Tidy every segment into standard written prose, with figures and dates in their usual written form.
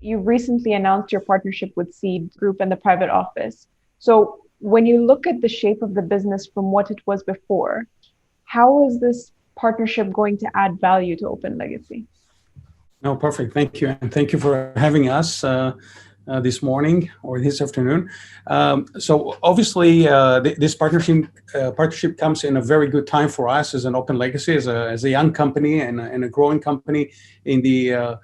You recently announced your partnership with Seed Group and the private office. So when you look at the shape of the business from what it was before, how is this partnership going to add value to OpenLegacy? No, perfect. Thank you. And thank you for having us this morning or this afternoon. So obviously, this partnership comes in a very good time for us as an OpenLegacy, as a young company and a growing company in the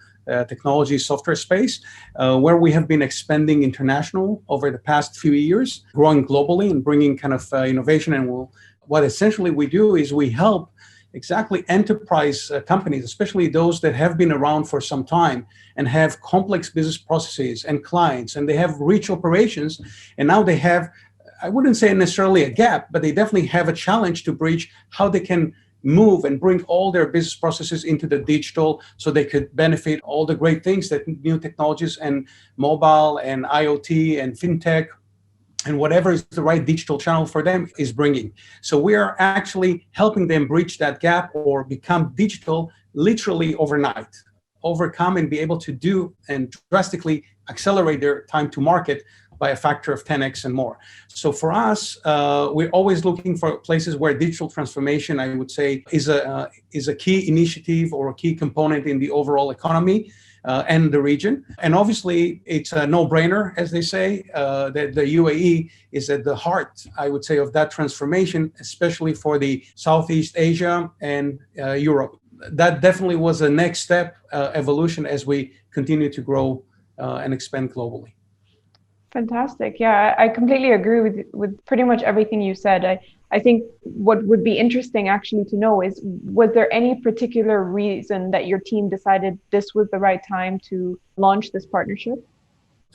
technology software space, where we have been expanding international over the past few years, growing globally and bringing kind of innovation. And what essentially we do is we help exactly enterprise companies, especially those that have been around for some time and have complex business processes and clients, and they have rich operations. And now they have, I wouldn't say necessarily a gap, but they definitely have a challenge to bridge how they can move and bring all their business processes into the digital so they could benefit all the great things that new technologies and mobile and IoT and fintech and whatever is the right digital channel for them is bringing. So we are actually helping them bridge that gap or become digital literally overnight, overcome and be able to do and drastically accelerate their time to market by a factor of 10x and more. So for us, we're always looking for places where digital transformation, I would say, is a key initiative or a key component in the overall economy. And the region. And obviously, it's a no-brainer, as they say, that the UAE is at the heart, I would say, of that transformation, especially for the Southeast Asia and Europe. That definitely was a next step evolution as we continue to grow and expand globally. Fantastic. Yeah, I completely agree with pretty much everything you said. I think what would be interesting actually to know is, was there any particular reason that your team decided this was the right time to launch this partnership?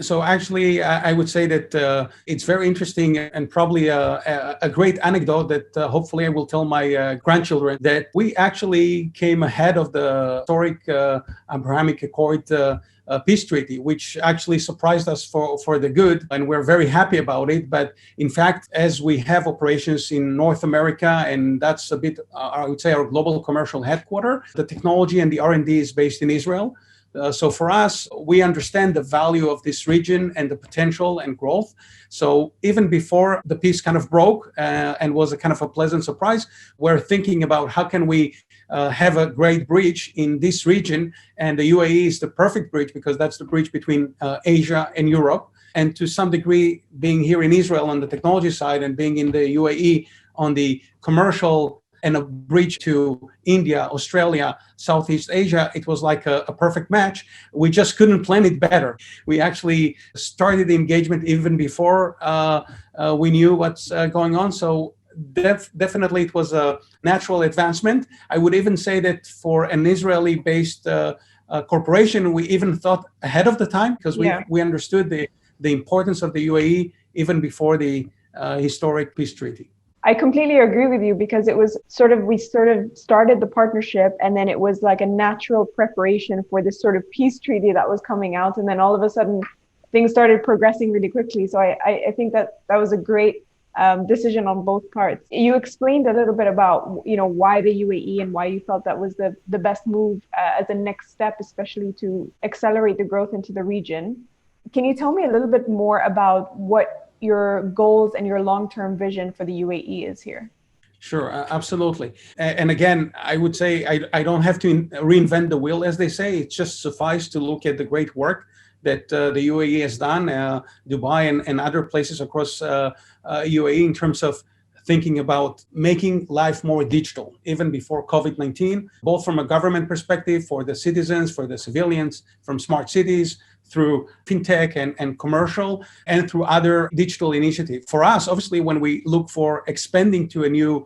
So actually, I would say that it's very interesting and probably a great anecdote that hopefully I will tell my grandchildren, that we actually came ahead of the historic Abrahamic Accord peace treaty, which actually surprised us for the good, and we're very happy about it. But in fact, as we have operations in North America, and that's a bit, I would say, our global commercial headquarters, the technology and the R&D is based in Israel. So for us, we understand the value of this region and the potential and growth. So even before the peace kind of broke and was a kind of a pleasant surprise, we're thinking about how can we have a great bridge in this region. And the UAE is the perfect bridge because that's the bridge between Asia and Europe. And to some degree, being here in Israel on the technology side and being in the UAE on the commercial and a bridge to India, Australia, Southeast Asia, it was like a perfect match. We just couldn't plan it better. We actually started the engagement even before we knew what's going on. So definitely it was a natural advancement. I would even say that for an Israeli-based corporation, we even thought ahead of the time because we understood the importance of the UAE even before the historic peace treaty. I completely agree with you because it was we started the partnership, and then it was like a natural preparation for this sort of peace treaty that was coming out. And then all of a sudden things started progressing really quickly. So I think that was a great decision on both parts. You explained a little bit about, why the UAE and why you felt that was the best move as a next step, especially to accelerate the growth into the region. Can you tell me a little bit more about what your goals and your long-term vision for the UAE is here? Sure, absolutely. And again, I would say I don't have to reinvent the wheel, as they say. It just suffice to look at the great work that the UAE has done, Dubai and other places across UAE in terms of thinking about making life more digital, even before COVID-19, both from a government perspective, for the citizens, for the civilians, from smart cities, through fintech and commercial, and through other digital initiatives. For us, obviously, when we look for expanding to a new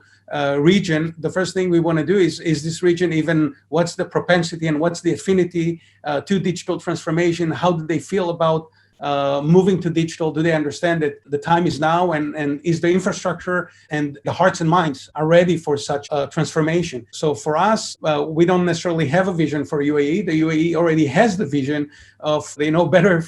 region, the first thing we want to do is this region even, what's the propensity and what's the affinity to digital transformation? How do they feel about moving to digital? Do they understand that the time is now, and is the infrastructure and the hearts and minds are ready for such a transformation? So for us, we don't necessarily have a vision for UAE. The UAE already has the vision of, they know better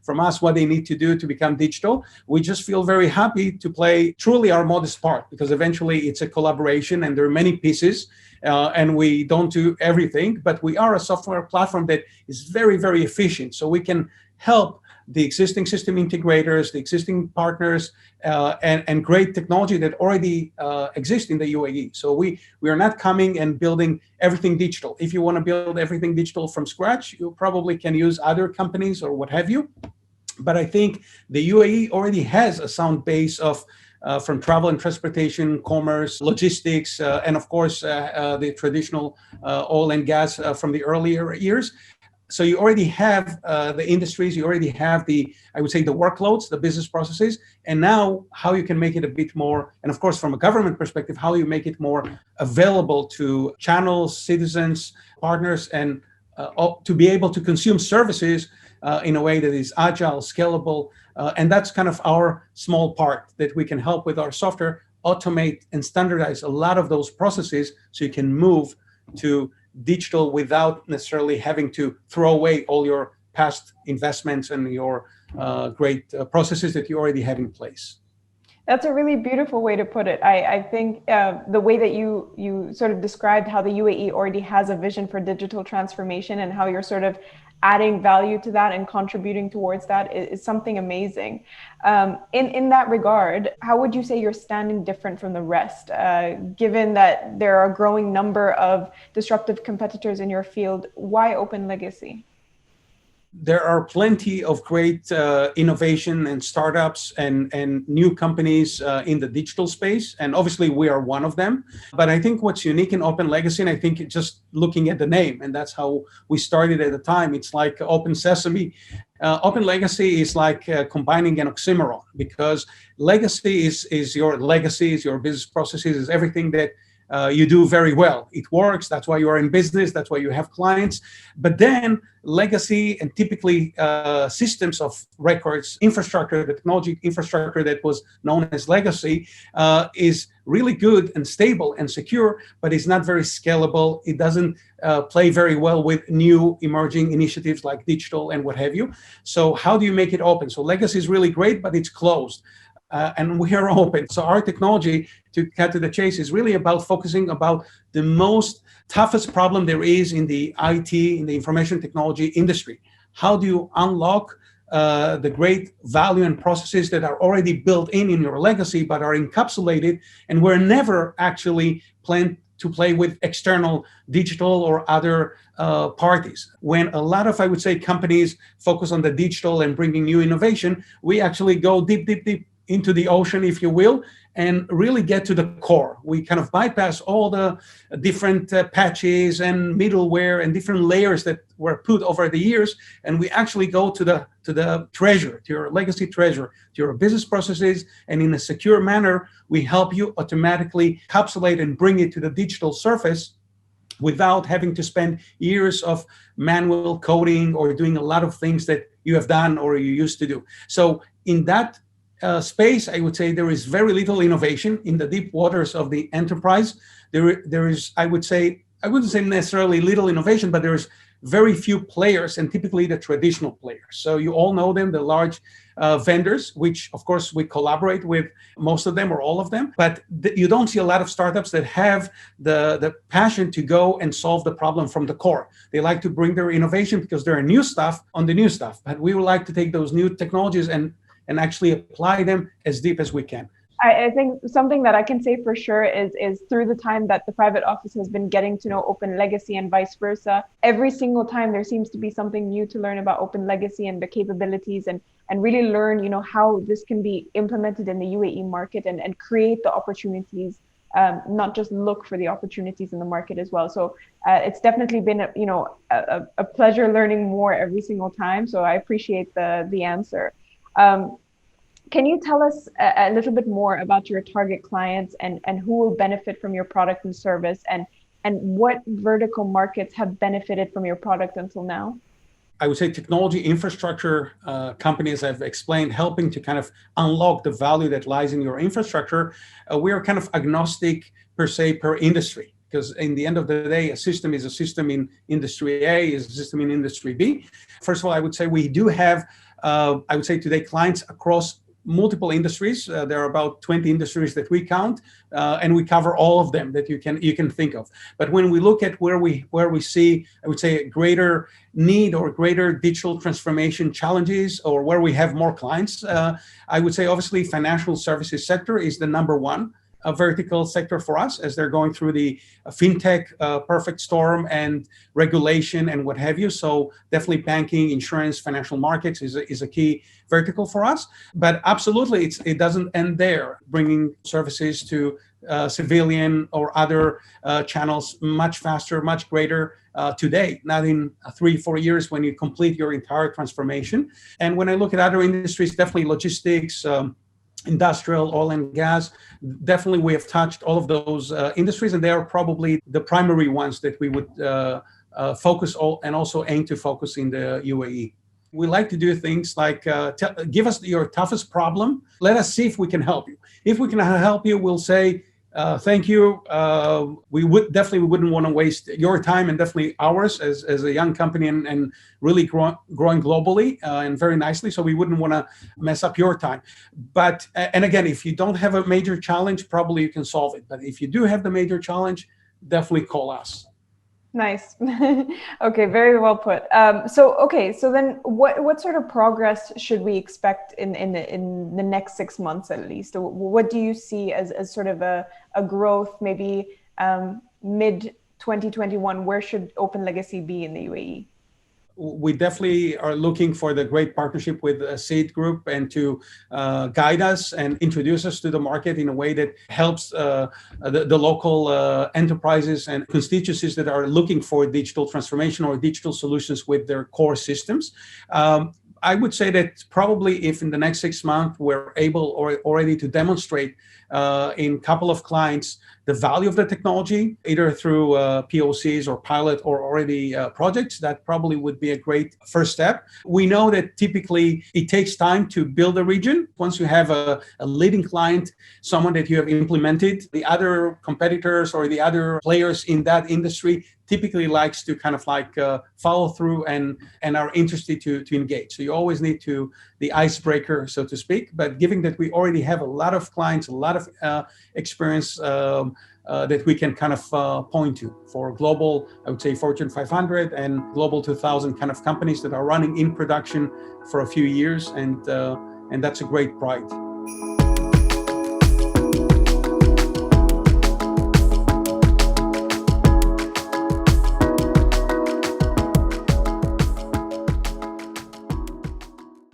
from us what they need to do to become digital. We just feel very happy to play truly our modest part, because eventually it's a collaboration and there are many pieces. And we don't do everything, but we are a software platform that is very, very efficient. So we can help the existing system integrators, the existing partners, and great technology that already exists in the UAE. So we are not coming and building everything digital. If you want to build everything digital from scratch, you probably can use other companies or what have you. But I think the UAE already has a sound base of from travel and transportation, commerce, logistics, and of course, the traditional oil and gas from the earlier years. So you already have the industries, you already have I would say, the workloads, the business processes, and now how you can make it a bit more, and of course, from a government perspective, how you make it more available to channels, citizens, partners, and to be able to consume services in a way that is agile, scalable, and that's kind of our small part that we can help with our software, automate and standardize a lot of those processes so you can move to digital without necessarily having to throw away all your past investments and your great processes that you already have in place. That's a really beautiful way to put it. I think the way that you sort of described how the UAE already has a vision for digital transformation and how you're sort of adding value to that and contributing towards that is something amazing. In that regard, how would you say you're standing different from the rest, given that there are a growing number of disruptive competitors in your field? Why OpenLegacy? There are plenty of great innovation and startups and new companies in the digital space. And obviously we are one of them. But I think what's unique in OpenLegacy, and I think just looking at the name, and that's how we started at the time, it's like Open Sesame. OpenLegacy is like combining an oxymoron, because legacy is your legacies, your business processes, is everything that you do very well. It works. That's why you are in business. That's why you have clients. But then legacy and typically systems of records, infrastructure, the technology infrastructure that was known as legacy is really good and stable and secure, but it's not very scalable. It doesn't play very well with new emerging initiatives like digital and what have you. So how do you make it open? So legacy is really great, but it's closed. And we are open. So our technology, to cut to the chase, is really about focusing about the most toughest problem there is in the IT, in the information technology industry. How do you unlock the great value and processes that are already built in your legacy, but are encapsulated and were never actually planned to play with external digital or other parties? When a lot of, I would say, companies focus on the digital and bringing new innovation, we actually go deep into the ocean, if you will, and really get to the core. We kind of bypass all the different patches and middleware and different layers that were put over the years, and we actually go to the treasure, to your legacy treasure, to your business processes, and in a secure manner, we help you automatically encapsulate and bring it to the digital surface without having to spend years of manual coding or doing a lot of things that you have done or you used to do. So in that space, I would say there is very little innovation in the deep waters of the enterprise. There is, I would say, I wouldn't say necessarily little innovation, but there is very few players, and typically the traditional players. So you all know them, the large vendors, which of course we collaborate with most of them or all of them, but you don't see a lot of startups that have the passion to go and solve the problem from the core. They like to bring their innovation because there are new stuff on the new stuff, but we would like to take those new technologies and actually apply them as deep as we can. I think something that I can say for sure is through the time that the private office has been getting to know OpenLegacy and vice versa, every single time there seems to be something new to learn about OpenLegacy and the capabilities and really learn, how this can be implemented in the UAE market and create the opportunities, not just look for the opportunities in the market as well. So it's definitely been, a pleasure learning more every single time. So I appreciate the answer. Can you tell us a little bit more about your target clients and who will benefit from your product and service, and what vertical markets have benefited from your product until now? I would say, technology infrastructure companies, I've explained, helping to kind of unlock the value that lies in your infrastructure. We are kind of agnostic per se per industry, because in the end of the day, a system is a system in industry A, is a system in industry B. First of all, I would say we do have, I would say today, clients across multiple industries. There are about 20 industries that we count, and we cover all of them that you can think of. But when we look at where we see, I would say, a greater need or greater digital transformation challenges, or where we have more clients, I would say obviously financial services sector is the number one a vertical sector for us, as they're going through the fintech perfect storm and regulation and what have you. So definitely banking, insurance, financial markets is a key vertical for us. But absolutely, it doesn't end there. Bringing services to civilian or other channels much faster, much greater today, not in 3-4 years when you complete your entire transformation. And when I look at other industries, definitely logistics, industrial, oil and gas, definitely we have touched all of those industries, and they are probably the primary ones that we would focus on and also aim to focus in the UAE. We like to do things like give us your toughest problem. Let us see if we can help you. If we can help you, we'll say, thank you. We wouldn't want to waste your time and definitely ours as a young company and really growing globally and very nicely. So we wouldn't want to mess up your time. But, and again, if you don't have a major challenge, probably you can solve it. But if you do have the major challenge, definitely call us. Nice. Okay, very well put. So then what sort of progress should we expect in the next 6 months at least? What do you see as sort of a growth, maybe mid 2021? Where should OpenLegacy be in the UAE? We definitely are looking for the great partnership with Seed Group and to guide us and introduce us to the market in a way that helps the local enterprises and constituencies that are looking for digital transformation or digital solutions with their core systems. I would say that probably if in the next 6 months we're able already to demonstrate in a couple of clients the value of the technology, either through POCs or pilot or already projects, that probably would be a great first step. We know that typically it takes time to build a region. Once you have a leading client, someone that you have implemented, the other competitors or the other players in that industry typically likes to kind of like follow through and are interested to engage. So you always need to the icebreaker, so to speak. But given that we already have a lot of clients, a lot of experience that we can kind of point to for global, I would say Fortune 500 and global 2000 kind of companies that are running in production for a few years, and that's a great pride.